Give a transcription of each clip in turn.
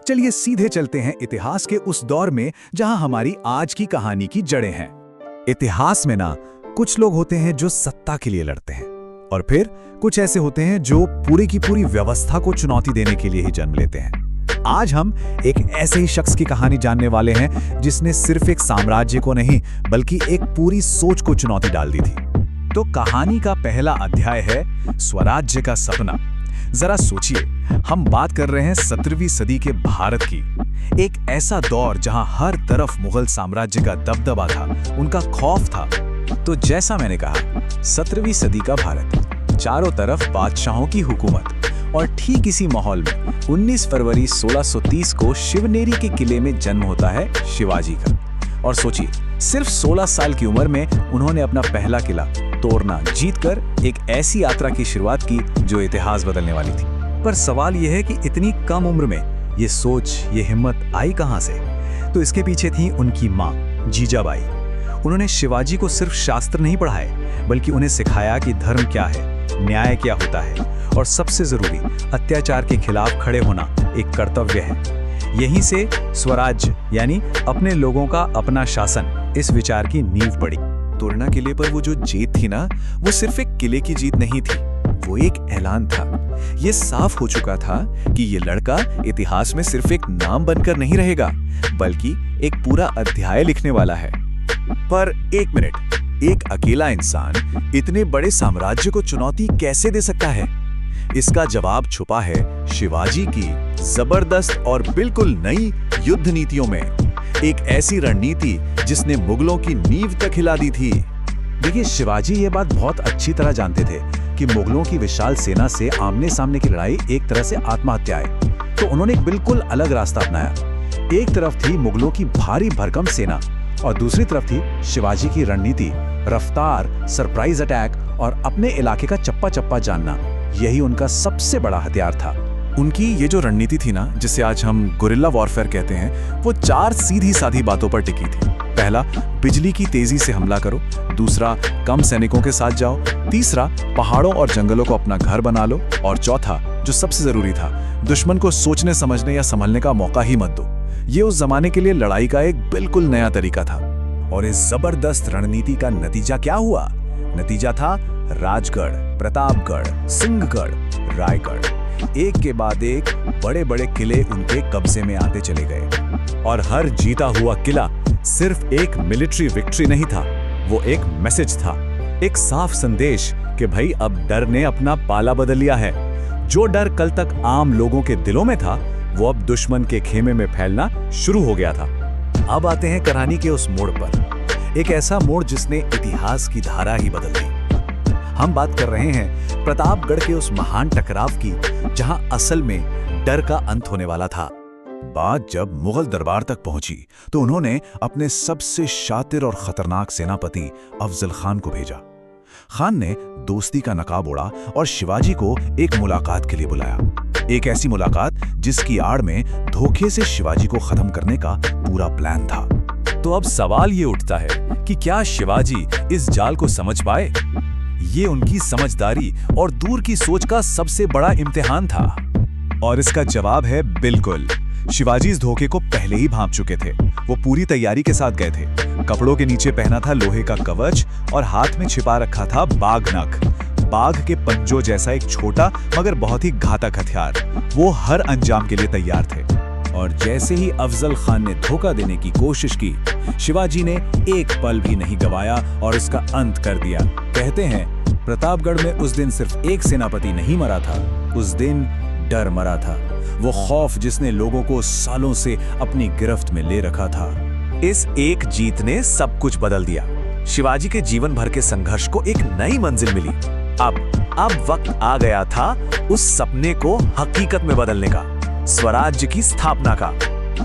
चलिए सीधे चलते हैं इतिहास के उस दौर में जहां हमारी आज की कहानी की जड़ें हैं। इतिहास में ना कुछ लोग होते हैं जो सत्ता के लिए लड़ते हैं, और फिर कुछ ऐसे होते हैं जो पूरी की पूरी व्यवस्था को चुनौती देने के लिए ही जन्म लेते हैं। आज हम एक ऐसे ही शख्स की कहानी जानने वाले हैं जिसने सिर्फ एक साम्राज्य को नहीं बल्कि एक पूरी सोच को चुनौती डाल दी थी। तो कहानी का पहला अध्याय है स्वराज्य का सपना। जरा सोचिए, हम बात कर रहे हैं 17वीं सदी के भारत की। एक ऐसा दौर जहां हर तरफ मुगल साम्राज्य का दबदबा था, उनका खौफ था। तो जैसा मैंने कहा, 17वीं सदी का भारत, चारों तरफ बादशाहों की हुकूमत, और ठीक इसी माहौल में 19 फरवरी 1630 को शिवनेरी के किले में जन्म होता है शिवाजी का। और सोचिए, सिर्फ 16 साल की उम्र में उन्होंने अपना पहला किला तोड़ना जीतकर एक ऐसी यात्रा की शुरुआत की जो इतिहास बदलने वाली थी। पर सवाल यह है कि इतनी कम उम्र में ये सोच, ये हिम्मत आई कहां से? तो इसके पीछे थी उनकी मां जीजाबाई। उन्होंने शिवाजी को सिर्फ शास्त्र नहीं पढ़ाए, बल्कि उन्हें सिखाया कि धर्म क्या है, न्याय क्या होता है, और सबसे जरूरी, अत्याचार के खिलाफ खड़े होना एक कर्तव्य है। यहीं से स्वराज्य यानी अपने लोगों का अपना शासन, इस विचार की नींव पड़ी। तोड़ना किले पर वो जो जीत थी ना, वो सिर्फ एक किले की जीत नहीं थी, वो एक ऐलान था। ये साफ हो चुका था कि ये लड़का इतिहास में सिर्फ एक नाम बनकर नहीं रहेगा, बल्कि एक पूरा अध्याय लिखने वाला है। पर एक मिनट, एक अकेला इंसान इतने बड़े साम्राज्य को चुनौती कैसे दे सकता है? इसका जवाब छुपा है शिवाजी की जबरदस्त और बिल्कुल नई युद्ध नीतियों में। एक ऐसी रणनीति जिसने मुगलों की नींव तक हिला दी थी। देखिए, शिवाजी ये बात बहुत अच्छी तरह जानते थे कि मुगलों की विशाल सेना से आमने सामने की लड़ाई एक तरह से आत्महत्या है। तो उन्होंने एक बिल्कुल अलग रास्ता अपनाया। एक तरफ थी मुगलों की भारी भरकम सेना, और दूसरी तरफ थी शिवाजी की रणनीति, रफ्तार, सरप्राइज अटैक और अपने इलाके का चप्पा चप्पा जानना। यही उनका सबसे बड़ा हथियार था। उनकी ये जो रणनीति थी ना, जिसे आज हम गुरिल्ला वॉरफेयर कहते हैं, वो 4 सीधी साधी बातों पर टिकी थी। पहला, बिजली की तेजी से हमला करो। दूसरा, कम सैनिकों के साथ जाओ। तीसरा, पहाड़ों और जंगलों को अपना घर बना लो। और चौथा, जो सबसे जरूरी था, दुश्मन को सोचने समझने या संभलने का मौका ही मत दो। ये उस जमाने के लिए लड़ाई का एक बिल्कुल नया तरीका था। और इस जबरदस्त रणनीति का नतीजा क्या हुआ? नतीजा था राजगढ़, प्रतापगढ़, सिंहगढ़, रायगढ़। एक के बाद एक बड़े बड़े किले उनके कब्जे में आते चले गए। और हर जीता हुआ किला सिर्फ एक मिलिट्री विक्ट्री नहीं था, वो एक मैसेज था, एक साफ संदेश कि भाई अब डर ने अपना पाला बदल लिया है। जो डर कल तक आम लोगों के दिलों में था, वो अब दुश्मन के खेमे में फैलना शुरू हो गया था। अब आते हैं कहानी के उस मोड़ पर, एक ऐसा मोड़ जिसने इतिहास की धारा ही बदल दी। हम बात कर रहे हैं प्रतापगढ़ के उस महान टकराव की, जहां असल में डर का अंत होने वाला था। बात जब मुगल दरबार तक पहुंची तो उन्होंने अपने सबसे शातिर और खतरनाक सेनापति अफजल खान को भेजा। खान ने दोस्ती का नकाब ओढ़ा और शिवाजी को एक मुलाकात के लिए बुलाया। एक ऐसी मुलाकात जिसकी आड़ में धोखे से शिवाजी को खत्म करने का पूरा प्लान था। तो अब सवाल ये उठता है कि क्या शिवाजी इस जाल को समझ पाए? ये उनकी समझदारी और दूर की सोच का सबसे बड़ा इम्तिहान था। और इसका जवाब है बिल्कुल। शिवाजी इस धोखे को पहले ही भांप चुके थे। वो पूरी तैयारी के साथ गए थे। कपड़ों के नीचे पहना था लोहे का कवच और हाथ में छिपा रखा था बाघ नख, बाघ के पंजों जैसा एक छोटा मगर बहुत ही घातक हथियार। वो हर अंजाम के लिए तैयार थे। और जैसे ही अफजल खान ने धोखा देने की कोशिश की, शिवाजी ने एक पल भी नहीं गवाया और उसका अंत कर दिया। कहते हैं प्रतापगढ़ में उस दिन सिर्फ एक सेनापति नहीं मरा था, उस दिन डर मरा था। वो खौफ जिसने लोगों को सालों से अपनी गिरफ्त में ले रखा था। इस एक जीत ने सब कुछ बदल दिया। शिवाजी के जीवन भर के संघर्ष को एक नई मंजिल मिली। अब वक्त आ गया था उस सपने को हकीकत में बदलने का, स्वराज्य की स्थापना का।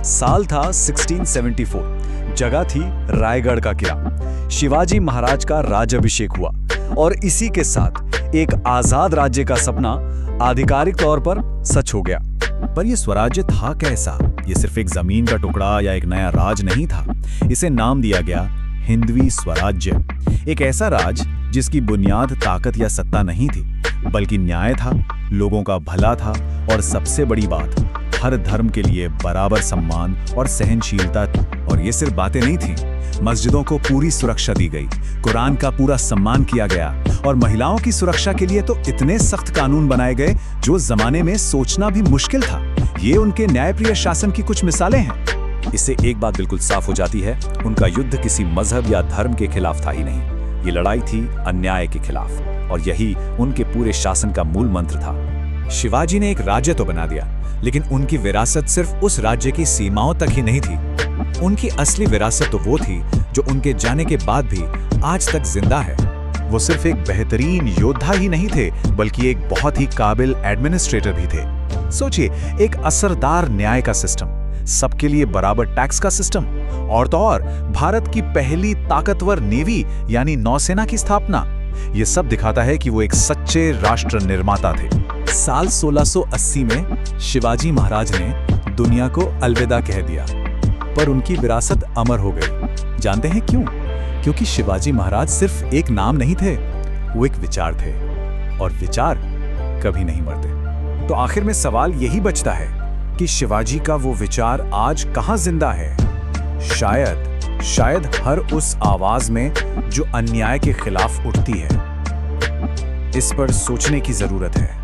साल था 1674, जगह थी रायगढ़ का किला। शिवाजी महाराज का राज्याभिषेक हुआ और इसी के साथ एक आजाद राज्य का सपना आधिकारिक तौर पर सच हो गया। पर यह स्वराज्य था कैसा? ये सिर्फ एक जमीन का टुकड़ा या एक नया राज नहीं था। इसे नाम दिया गया हिंदवी स्वराज्य। एक ऐसा राज जिसकी बुनियाद ताकत या सत्ता नहीं थी, बल्कि न्याय था, लोगों का भला था और सबसे बड़ी बात, हर धर्म के लिए बराबर सम्मान और सहनशीलता थी। और ये सिर्फ बातें नहीं थीं, मस्जिदों को पूरी सुरक्षा दी गई, कुरान का पूरा सम्मान किया गया और महिलाओं की सुरक्षा के लिए तो इतने सख्त कानून बनाए गए जो जमाने में सोचना भी मुश्किल था। ये उनके न्यायप्रिय शासन की कुछ मिसालें हैं। इससे एक बात बिल्कुल साफ हो जाती है, उनका युद्ध किसी मजहब या धर्म के खिलाफ था ही नहीं। ये लड़ाई थी अन्याय के खिलाफ, और यही उनके पूरे शासन का मूल मंत्र था। शिवाजी ने एक राज्य तो बना दिया, लेकिन उनकी विरासत सिर्फ उस राज्य की सीमाओं तक ही नहीं थी। उनकी असली विरासत तो वो थी जो उनके जाने के बाद भी आज तक जिंदा है। वो सिर्फ एक बेहतरीन योद्धा ही नहीं थे, बल्कि एक बहुत ही काबिल एडमिनिस्ट्रेटर भी थे। सोचिए, एक असरदार न्याय का सिस्टम, सबके लिए बराबर टैक्स का सिस्टम, और तो और भारत की पहली ताकतवर नेवी यानी नौसेना की स्थापना। ये सब दिखाता है कि वो एक सच्चे राष्ट्र निर्माता थे। साल 1680 में शिवाजी महाराज ने दुनिया को अलविदा कह दिया, पर उनकी विरासत अमर हो गई। जानते हैं क्यों? क्योंकि शिवाजी महाराज सिर्फ एक नाम नहीं थे, वो एक विचार थे, और विचार कभी नहीं मरते। तो आखिर में सवाल यही बचता है कि शिवाजी का वो विचार आज कहाँ जिंदा है? शायद हर उस आवाज में जो अन्याय के खिलाफ उठती है। इस पर सोचने की जरूरत है।